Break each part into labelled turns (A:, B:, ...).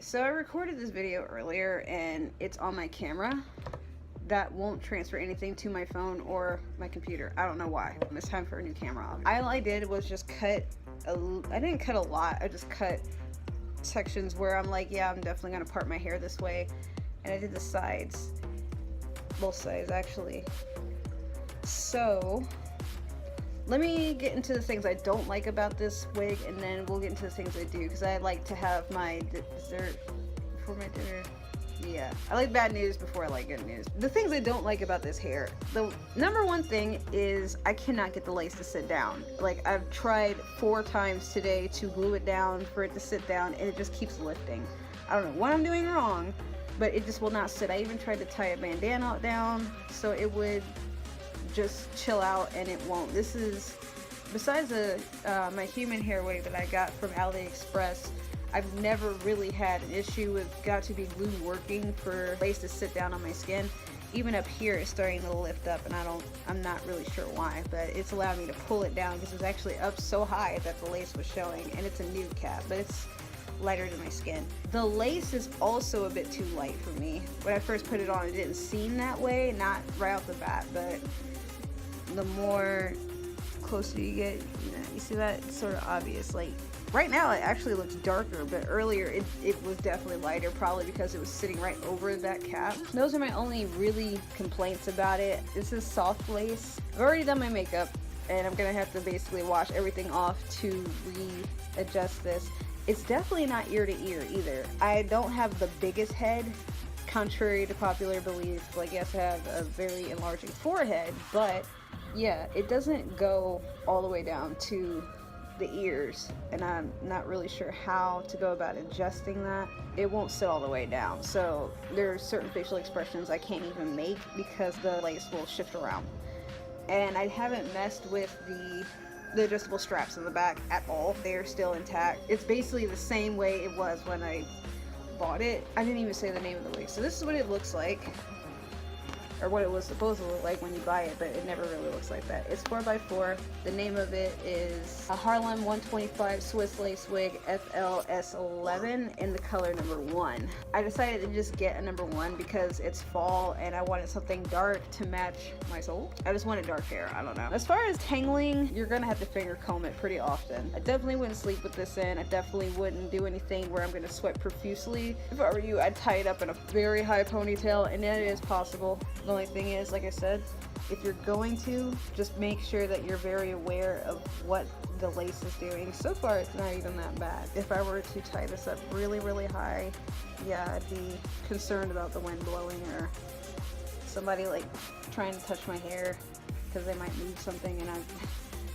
A: So I recorded this video earlier and it's on my camera. That won't transfer anything to my phone or my computer. I don't know why. It's time for a new camera. All I did was just cut, I didn't cut a lot, I just cut sections where I'm like, yeah, I'm definitely gonna part my hair this way. And I did the sides, both sides actually. So let me get into the things I don't like about this wig, and then we'll get into the things I do, because I like to have my dessert before my dinner. Yeah, I like bad news before I like good news. The things I don't like about this hair, the number one thing is I cannot get the lace to sit down. Like, I've tried 4 times today to glue it down for it to sit down, and it just keeps lifting. I don't know what I'm doing wrong, but it just will not sit. I even tried to tie a bandana down so it would just chill out, and it won't. This is, besides my human hair wig that I got from AliExpress, I've never really had an issue with got to be glue working for lace to sit down on my skin. Even up here it's starting to lift up, and I'm not really sure why, but it's allowed me to pull it down because it's actually up so high that the lace was showing, and it's a nude cap, but it's lighter than my skin. The lace is also a bit too light for me. When I first put it on, it didn't seem that way, not right off the bat, but the more closer you get, you know, you see that? It's sort of obvious. Like, right now it actually looks darker, but earlier it was definitely lighter, probably because it was sitting right over that cap. Those are my only really complaints about it. This is soft lace. I've already done my makeup, and I'm gonna have to basically wash everything off to readjust this. It's definitely not ear to ear either. I don't have the biggest head, contrary to popular belief. Like, yes, I have a very enlarging forehead, but yeah, it doesn't go all the way down to the ears, and I'm not really sure how to go about adjusting that. It won't sit all the way down, so there's certain facial expressions I can't even make because the lace will shift around. And I haven't messed with the adjustable straps in the back at all. They're still intact. It's basically the same way it was when I bought it. I didn't even say the name of the wig. So this is what it looks like, or what it was supposed to look like when you buy it, but it never really looks like that. It's 4x4. The name of it is a Harlem125 Swiss lace wig, FLS11, in the color number 1. I decided to just get a number 1 because it's fall and I wanted something dark to match my soul. I just wanted dark hair, I don't know. As far as tangling, you're gonna have to finger comb it pretty often. I definitely wouldn't sleep with this in. I definitely wouldn't do anything where I'm gonna sweat profusely. If I were you, I'd tie it up in a very high ponytail, and it is possible. The only thing is, like I said, if you're going to, just make sure that you're very aware of what the lace is doing. So far, it's not even that bad. If I were to tie this up really, really high, yeah, I'd be concerned about the wind blowing or somebody like trying to touch my hair because they might move something, and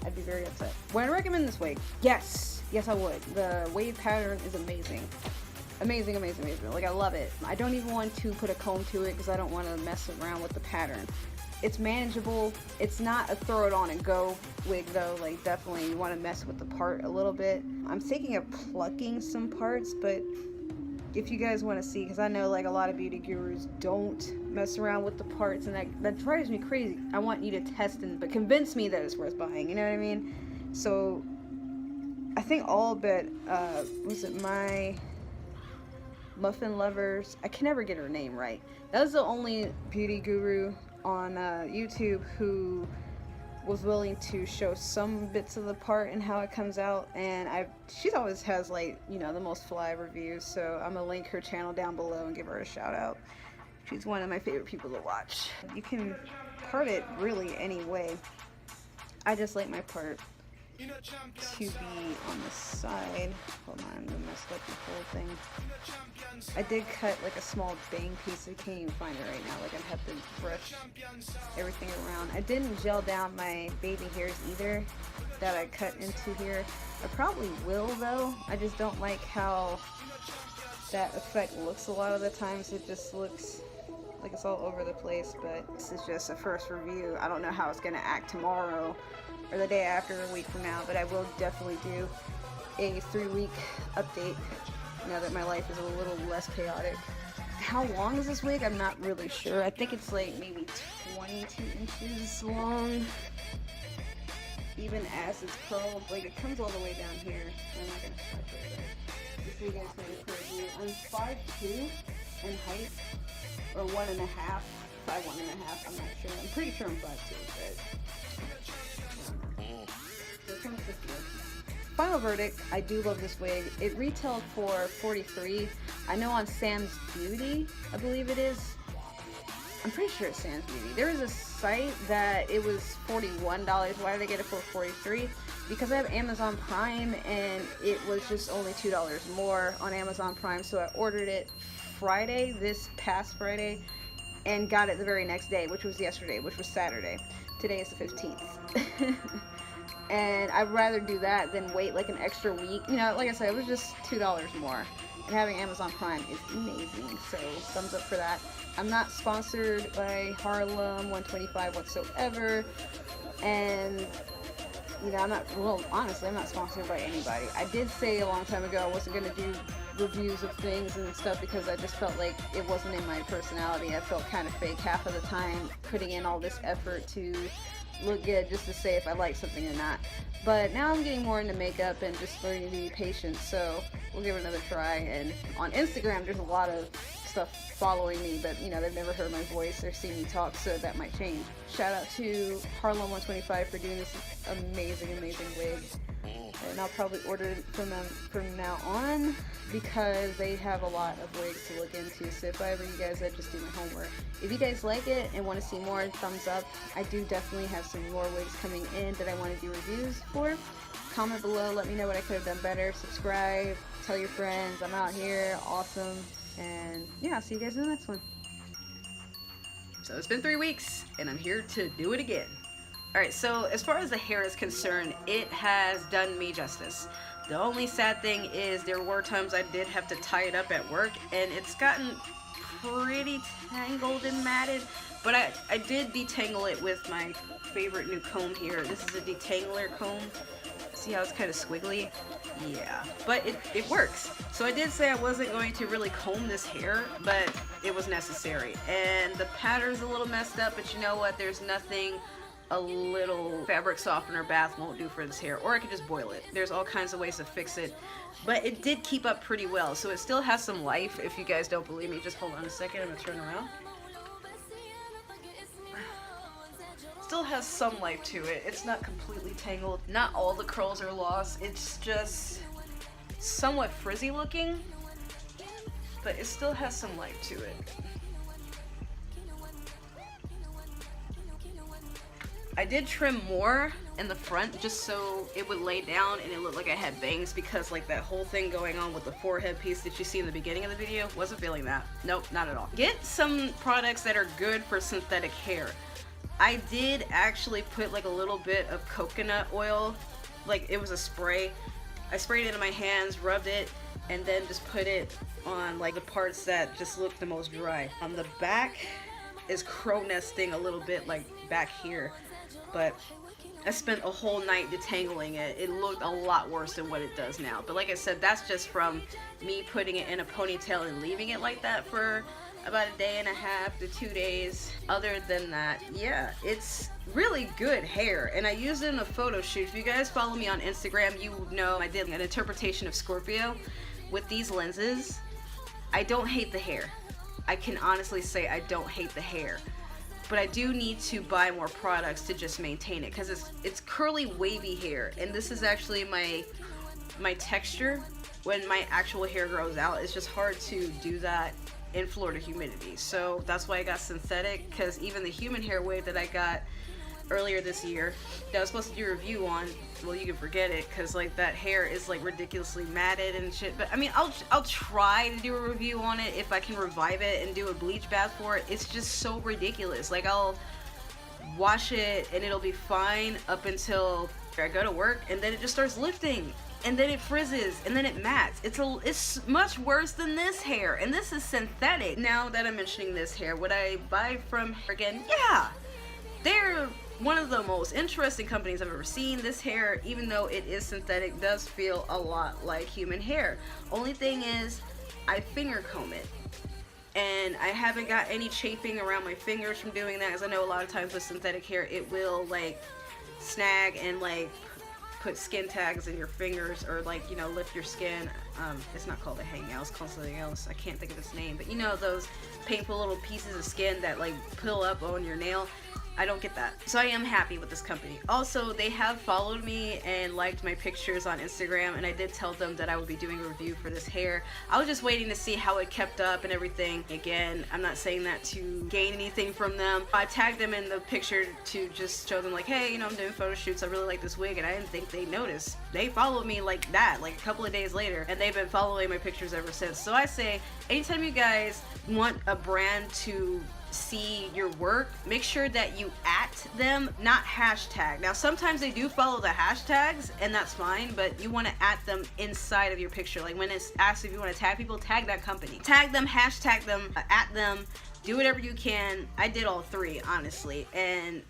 A: I'd be very upset. Would I recommend this wig? Yes, I would. The wave pattern is amazing. Amazing, amazing, amazing. Like, I love it. I don't even want to put a comb to it because I don't want to mess around with the pattern. It's manageable. It's not a throw it on and go wig though. Like, definitely you want to mess with the part a little bit. I'm thinking of plucking some parts, but if you guys want to see, because I know like a lot of beauty gurus don't mess around with the parts, and that drives me crazy. I want you to test but convince me that it's worth buying, you know what I mean? So I think all but was it my Muffin Lovers, I can never get her name right. That was the only beauty guru on YouTube who was willing to show some bits of the part and how it comes out, and she always has, like, you know, the most fly reviews, so I'm gonna link her channel down below and give her a shout out. She's one of my favorite people to watch. You can part it really any way. I just like my part to be on the side. Hold on, I'm gonna mess up the whole thing. I did cut like a small bang piece. I can't even find it right now. Like, I'd have to brush everything around. I didn't gel down my baby hairs either that I cut into here. I probably will though. I just don't like how that effect looks a lot of the times. It just looks like it's all over the place, but this is just a first review. I don't know how it's gonna act tomorrow or the day after, a week from now, but I will definitely do a 3-week update now that my life is a little less chaotic. How long is this wig? I'm not really sure. I think it's like maybe 22 inches long. Even as it's curled, like, it comes all the way down here. I'm not gonna touch it. so you guys get a clear view. I'm 5'2" in height, or 1.5, 1.5. I'm not sure. I'm pretty sure I'm 5'2", but so it comes this wig. Final verdict, I do love this wig. It retailed for $43. I know on Sam's Beauty, I believe it is. I'm pretty sure it's Sam's Beauty. There is a site that it was $41. Why did I get it for $43? Because I have Amazon Prime and it was just only $2 more on Amazon Prime. So I ordered it Friday, this past Friday, and got it the very next day, which was yesterday, which was Saturday. Today is the 15th. And I'd rather do that than wait like an extra week. You know, like I said, it was just $2 more. And having Amazon Prime is amazing, so thumbs up for that. I'm not sponsored by Harlem125 whatsoever. And, you know, well, honestly, I'm not sponsored by anybody. I did say a long time ago I wasn't going to do reviews of things and stuff because I just felt like it wasn't in my personality. I felt kind of fake half of the time, putting in all this effort to look good just to say if I like something or not. But now I'm getting more into makeup and just learning to be patient, so we'll give it another try. And on Instagram there's a lot of stuff following me, but you know, they've never heard my voice or seen me talk, so that might change. Shout out to Harlem125 for doing this amazing wig. And I'll probably order it from them from now on because they have a lot of wigs to look into. So if I ever you guys, I just do my homework. If you guys like it and want to see more, thumbs up. I do definitely have some more wigs coming in that I want to do reviews for. Comment below, let me know what I could have done better. Subscribe, tell your friends I'm out here, awesome. And yeah, I'll see you guys in the next one. So it's been 3 weeks and I'm here to do it again. Alright, so as far as the hair is concerned, it has done me justice. The only sad thing is there were times I did have to tie it up at work and it's gotten pretty tangled and matted, but I did detangle it with my favorite new comb here. This is a detangler comb. See how it's kind of squiggly? Yeah, but it works. So I did say I wasn't going to really comb this hair, but it was necessary. And the pattern's a little messed up, but you know what? There's nothing a little fabric softener bath won't do for this hair, or I could just boil it. There's all kinds of ways to fix it, but it did keep up pretty well, so it still has some life. If you guys don't believe me, just hold on a second. I'm gonna turn around. Still has some life to it. It's not completely tangled. Not all the curls are lost. It's just somewhat frizzy looking, but it still has some life to it. I did trim more in the front just so it would lay down and it looked like I had bangs, because like that whole thing going on with the forehead piece that you see in the beginning of the video, wasn't feeling that. Nope, not at all. Get some products that are good for synthetic hair. I did actually put like a little bit of coconut oil, like it was a spray. I sprayed it in my hands, rubbed it, and then just put it on like the parts that just look the most dry. On the back is crow nesting a little bit, like back here. But I spent a whole night detangling it. It looked a lot worse than what it does now. But like I said, that's just from me putting it in a ponytail and leaving it like that for about a day and a half to 2 days. Other than that, yeah, it's really good hair. And I used it in a photo shoot. If you guys follow me on Instagram, you know I did an interpretation of Scorpio with these lenses. I don't hate the hair. I can honestly say I don't hate the hair. But I do need to buy more products to just maintain it, because it's curly wavy hair, and this is actually my texture when my actual hair grows out. It's just hard to do that in Florida humidity, so that's why I got synthetic. Because even the human hair wave that I got earlier this year that I was supposed to do a review on, well, you can forget it, because like that hair is like ridiculously matted and shit. But I mean, I'll try to do a review on it if I can revive it and do a bleach bath for it. It's just so ridiculous. Like, I'll wash it and it'll be fine up until I go to work, and then it just starts lifting, and then it frizzes, and then it mats. It's much worse than this hair, and this is synthetic. Now that I'm mentioning this hair, would I buy from again? Yeah, they're one of the most interesting companies I've ever seen. This hair, even though it is synthetic, does feel a lot like human hair. Only thing is, I finger comb it, and I haven't got any chafing around my fingers from doing that, because I know a lot of times with synthetic hair it will like snag and like put skin tags in your fingers, or like, you know, lift your skin. It's not called a hangnail, it's called something else. I can't think of its name, but you know those painful little pieces of skin that like peel up on your nail. I don't get that. So I am happy with this company. Also, they have followed me and liked my pictures on Instagram, and I did tell them that I would be doing a review for this hair. I was just waiting to see how it kept up and everything. Again, I'm not saying that to gain anything from them. I tagged them in the picture to just show them like, hey, you know, I'm doing photo shoots. I really like this wig, and I didn't think they noticed. They followed me like that, like a couple of days later, and they've been following my pictures ever since. So I say, anytime you guys want a brand to see your work, make sure that you at them, not hashtag. Now sometimes they do follow the hashtags and that's fine, but you want to at them inside of your picture. Like when it's asked if you want to tag people, tag that company, tag them, hashtag them, at them, do whatever you can. I did all three, honestly, and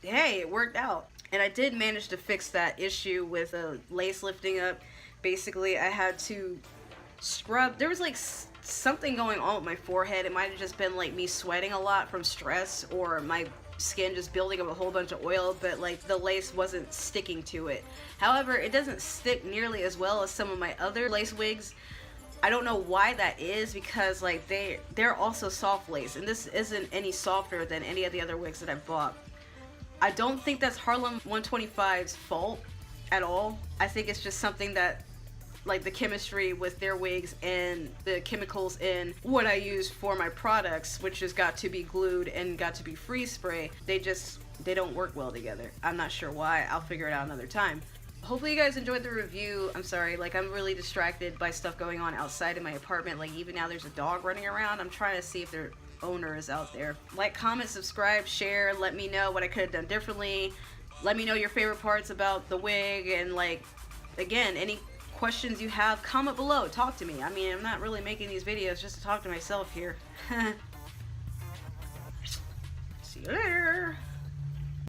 A: hey, it worked out. And I did manage to fix that issue with a lace lifting up. Basically I had to scrub. There was like something going on with my forehead. It might have just been like me sweating a lot from stress, or my skin just building up a whole bunch of oil, but like the lace wasn't sticking to it. However, it doesn't stick nearly as well as some of my other lace wigs. I don't know why that is, because like they're also soft lace, and this isn't any softer than any of the other wigs that I've bought. I don't think that's Harlem125's fault at all. I think it's just something that, like the chemistry with their wigs and the chemicals in what I use for my products, which has got to be glued and got to be freeze spray, they don't work well together. I'm not sure why. I'll figure it out another time. Hopefully you guys enjoyed the review. I'm sorry, like I'm really distracted by stuff going on outside of my apartment. Like even now there's a dog running around. I'm trying to see if their owner is out there. Like, comment, subscribe, share, let me know what I could have done differently. Let me know your favorite parts about the wig, and like, again, any questions you have, comment below, talk to me. I mean, I'm not really making these videos just to talk to myself here. See you later.